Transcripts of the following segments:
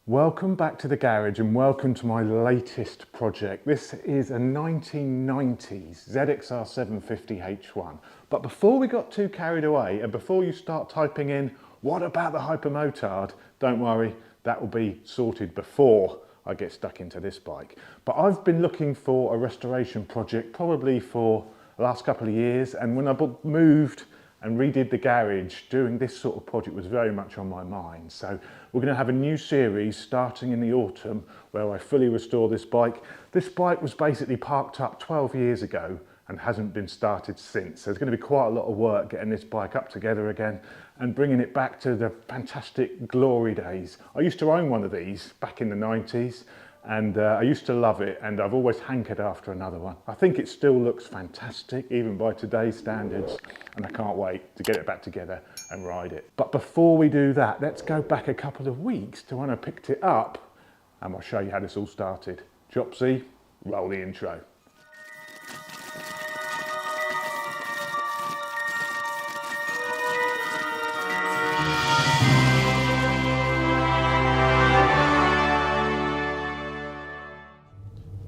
Welcome back to the garage and welcome to my latest project. This is a 1990s ZXR750 H1. But before we got too carried away and before you start typing in, what about the hypermotard? Don't worry, that will be sorted before I get stuck into this bike. But I've been looking for a restoration project probably for the last couple of years, and when I moved and redid the garage, doing this sort of project was very much on my mind. So we're going to have a new series starting in the autumn where I fully restore this bike. This bike was basically parked up 12 years ago and hasn't been started since. So there's going to be quite a lot of work getting this bike up together again and bringing it back to the fantastic glory days. I used to own one of these back in the 90s. And I used to love it, and I've always hankered after another one. I think it still looks fantastic, even by today's standards, and I can't wait to get it back together and ride it. But before we do that, let's go back a couple of weeks to when I picked it up, and I'll show you how this all started. Jopsy, roll the intro.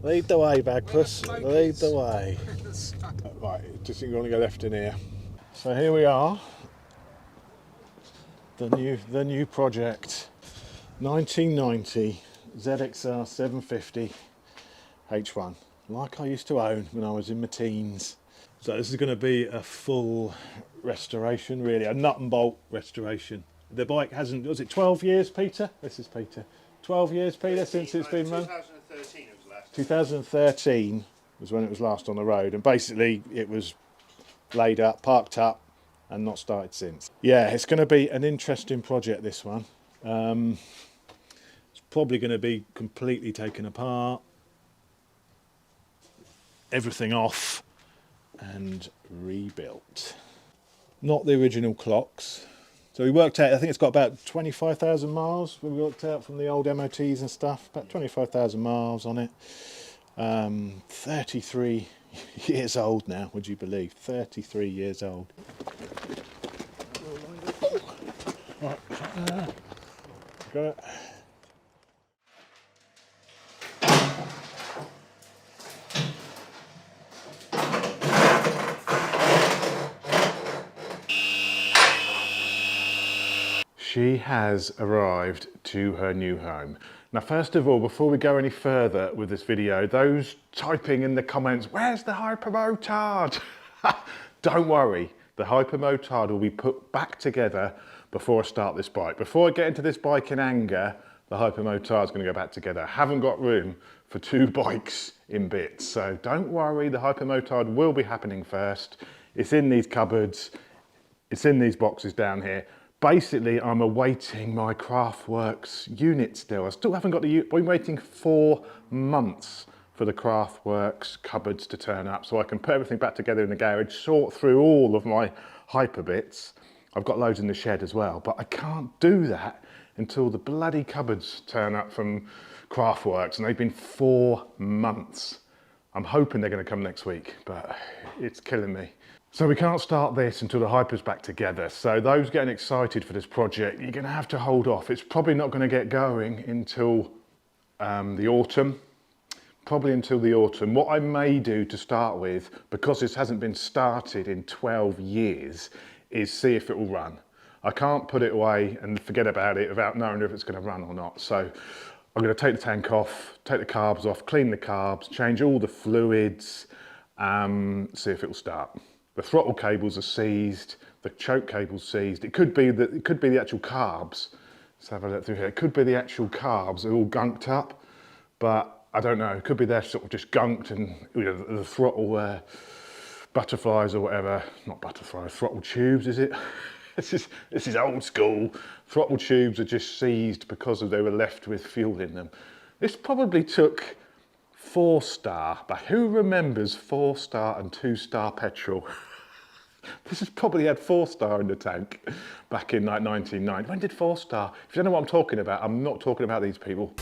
Lead the way, Bagpuss. Lead the way. Right, just think you're going to go left in here. So here we are. The new project, 1990 ZXR750 H1, like I used to own when I was in my teens. So this is going to be a full restoration, really, a nut and bolt restoration. The bike hasn't, was it 12 years, Peter? This is Peter. 12 years, Peter, since it's been run? 2013 it was last. 2013 was when it was last on the road, and basically it was laid up, parked up, and not started since. Yeah, it's going to be an interesting project, this one. It's probably going to be completely taken apart, everything off, and rebuilt. Not the original clocks. So we worked out, I think it's got about 25,000 miles, we worked out from the old MOTs and stuff, about 25,000 miles on it. 33 years old now, would you believe? 33 years old. Right, got it. She has arrived to her new home. Now, first of all, before we go any further with this video, those typing in the comments, where's the hypermotard? Don't worry, the hypermotard will be put back together before I start this bike. Before I get into this bike in anger, the hypermotard is going to go back together. I haven't got room for two bikes in bits, so don't worry, the hypermotard will be happening first. It's in these cupboards, it's in these boxes down here. Basically, I'm awaiting my Craftworks unit still. I still haven't got the unit. I've been waiting 4 months for the Craftworks cupboards to turn up so I can put everything back together in the garage, sort through all of my hyper bits. I've got loads in the shed as well, but I can't do that until the bloody cupboards turn up from Craftworks, and they've been 4 months. I'm hoping they're going to come next week, but it's killing me. So we can't start this until the hyper's back together. So those getting excited for this project, you're going to have to hold off. It's probably not going to get going until the autumn. Probably until the autumn. What I may do to start with, because this hasn't been started in 12 years, is see if it will run. I can't put it away and forget about it without knowing if it's going to run or not. So I'm going to take the tank off, take the carbs off, clean the carbs, change all the fluids, see if it will start. The throttle cables are seized, the choke cable's seized. It could be the actual carbs. Let's have a look through here. It could be the actual carbs are all gunked up, but I don't know. It could be they're sort of just gunked, and you know, the throttle butterflies or whatever. Not butterflies, throttle tubes, is it? This is old school. Throttle tubes are just seized because they were left with fuel in them. This probably took 4-star, but who remembers 4-star and 2-star petrol? This has probably had 4-star in the tank back in like 1990. When did 4-star? If you don't know what I'm talking about, I'm not talking about these people.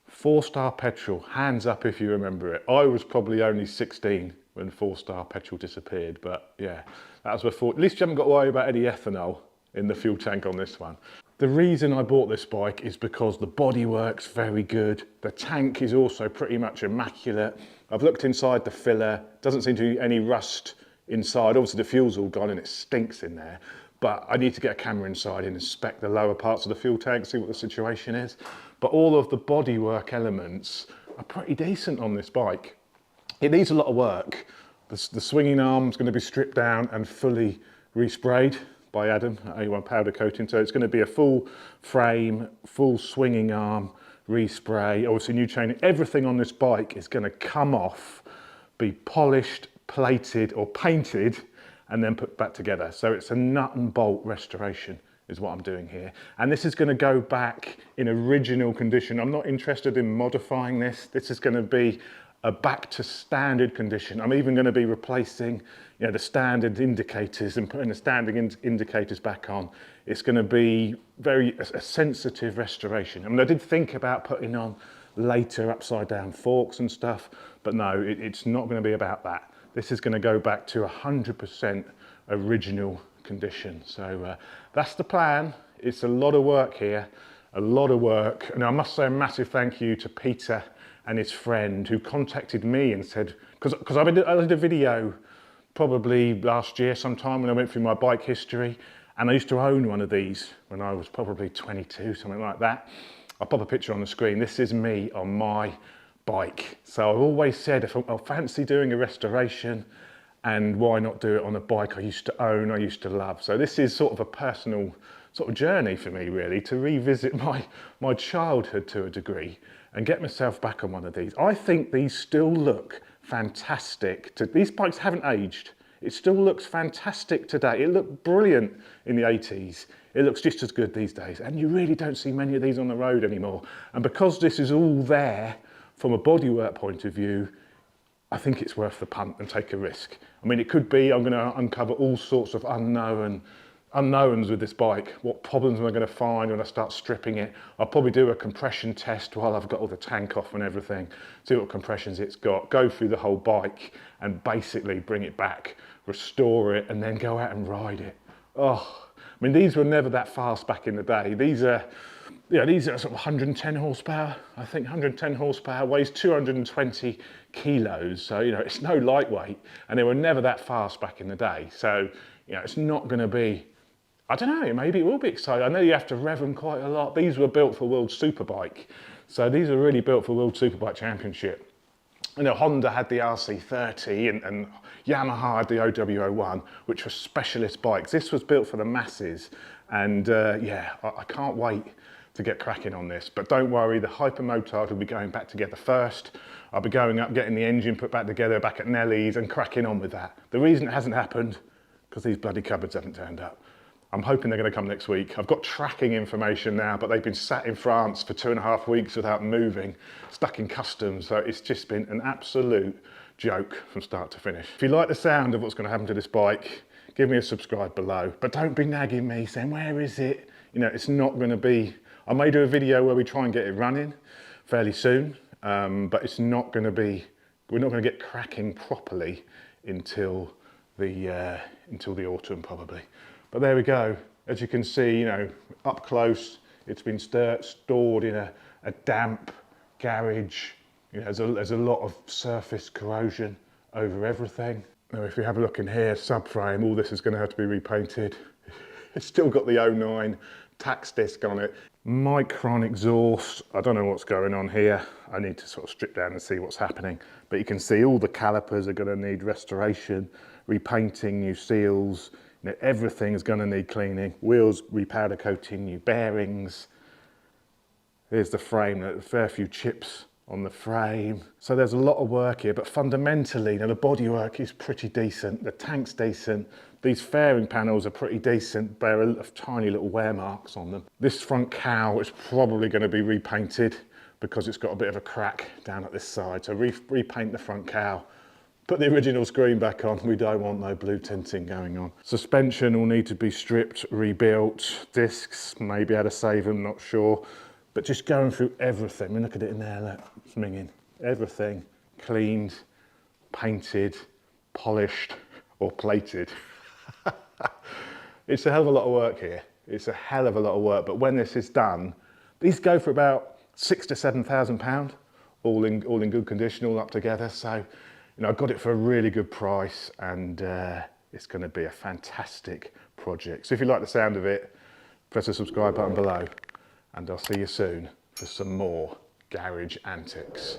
4-star petrol, hands up if you remember it. I was probably only 16 when 4-star petrol disappeared, but yeah, that was before. At least you haven't got to worry about any ethanol. in the fuel tank on this one. The reason I bought this bike is because the bodywork's very good. The tank is also pretty much immaculate. I've looked inside the filler, doesn't seem to be any rust inside. Obviously the fuel's all gone and it stinks in there, but I need to get a camera inside and inspect the lower parts of the fuel tank, see what the situation is. But all of the bodywork elements are pretty decent on this bike. It needs a lot of work. The swinging arm's going to be stripped down and fully resprayed by Adam at A1 powder coating. So it's going to be a full frame, full swinging arm, respray, obviously new chain. Everything on this bike is going to come off, be polished, plated or painted, and then put back together. So it's a nut and bolt restoration is what I'm doing here. And this is going to go back in original condition. I'm not interested in modifying this. This is going to be a back to standard condition. I'm even going to be replacing, you know, the standard indicators and putting the standard indicators back on. It's going to be a sensitive restoration. I mean, I did think about putting on later upside down forks and stuff, but no, it's not going to be about that. This is going to go back to 100% original condition. So that's the plan. It's a lot of work here, a lot of work. And I must say a massive thank you to Peter and his friend who contacted me and said, because I did a video probably last year sometime when I went through my bike history, and I used to own one of these when I was probably 22, something like that. I'll pop a picture on the screen. This is me on my bike. So I've always said, if I fancy doing a restoration, and why not do it on a bike I used to own, I used to love. So this is sort of a personal sort of journey for me, really, to revisit my childhood to a degree and get myself back on one of these. I think these still look fantastic. These bikes haven't aged. It still looks fantastic today. It looked brilliant in the 80s. It looks just as good these days. And you really don't see many of these on the road anymore. And because this is all there from a bodywork point of view, I think it's worth the punt and take a risk. I mean, it could be I'm going to uncover all sorts of unknowns with this bike. What problems am I going to find when I start stripping it? I'll probably do a compression test while I've got all the tank off and everything, see what compressions it's got, go through the whole bike and basically bring it back, restore it, and then go out and ride it. Oh, I mean, these were never that fast back in the day. These are sort of 110 horsepower, I think 110 horsepower, weighs 220 kilos. So, you know, it's no lightweight, and they were never that fast back in the day. So, you know, it's not going to be, I don't know, maybe it will be exciting. I know you have to rev them quite a lot. These were built for World Superbike. So these are really built for World Superbike Championship. You know, Honda had the RC30 and Yamaha had the OW01, which were specialist bikes. This was built for the masses. And yeah, I can't wait to get cracking on this. But don't worry, the Hypermotard will be going back together first. I'll be going up, getting the engine put back together back at Nelly's and cracking on with that. The reason it hasn't happened, because these bloody cupboards haven't turned up. I'm hoping they're going to come next week. I've got tracking information now, but they've been sat in France for 2.5 weeks without moving, stuck in customs. So it's just been an absolute joke from start to finish. If you like the sound of what's going to happen to this bike, give me a subscribe below. But don't be nagging me saying, where is it? You know, it's not going to be, I may do a video where we try and get it running fairly soon, but it's not going to be, we're not going to get cracking properly until the autumn probably. But there we go. As you can see, you know, up close, it's been stored in a damp garage. You know, there's a lot of surface corrosion over everything. Now, if you have a look in here, subframe, all this is going to have to be repainted. It's still got the 09 tax disc on it. Micron exhaust, I don't know what's going on here. I need to sort of strip down and see what's happening. But you can see all the calipers are going to need restoration, repainting, new seals. You know, everything is going to need cleaning. Wheels, repowder coating, new bearings. Here's the frame, a fair few chips on the frame. So there's a lot of work here, but fundamentally, you know, the bodywork is pretty decent. The tank's decent. These fairing panels are pretty decent, bear a tiny little wear marks on them. This front cowl is probably going to be repainted because it's got a bit of a crack down at this side. So repaint the front cowl, put the original screen back on. We don't want no blue tinting going on. Suspension will need to be stripped, rebuilt. Discs, maybe how to save them, not sure. But just going through everything. I mean, look at it in there, look, it's minging. Everything cleaned, painted, polished, or plated. It's a hell of a lot of work here. It's a hell of a lot of work, but when this is done, these go for about £6,000 to £7,000, all in good condition, all up together. So, you know, I got it for a really good price, and it's going to be a fantastic project. So if you like the sound of it, press the subscribe button below, and I'll see you soon for some more garage antics.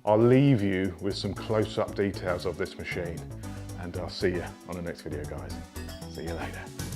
I'll leave you with some close-up details of this machine, and I'll see you on the next video, guys. See you later.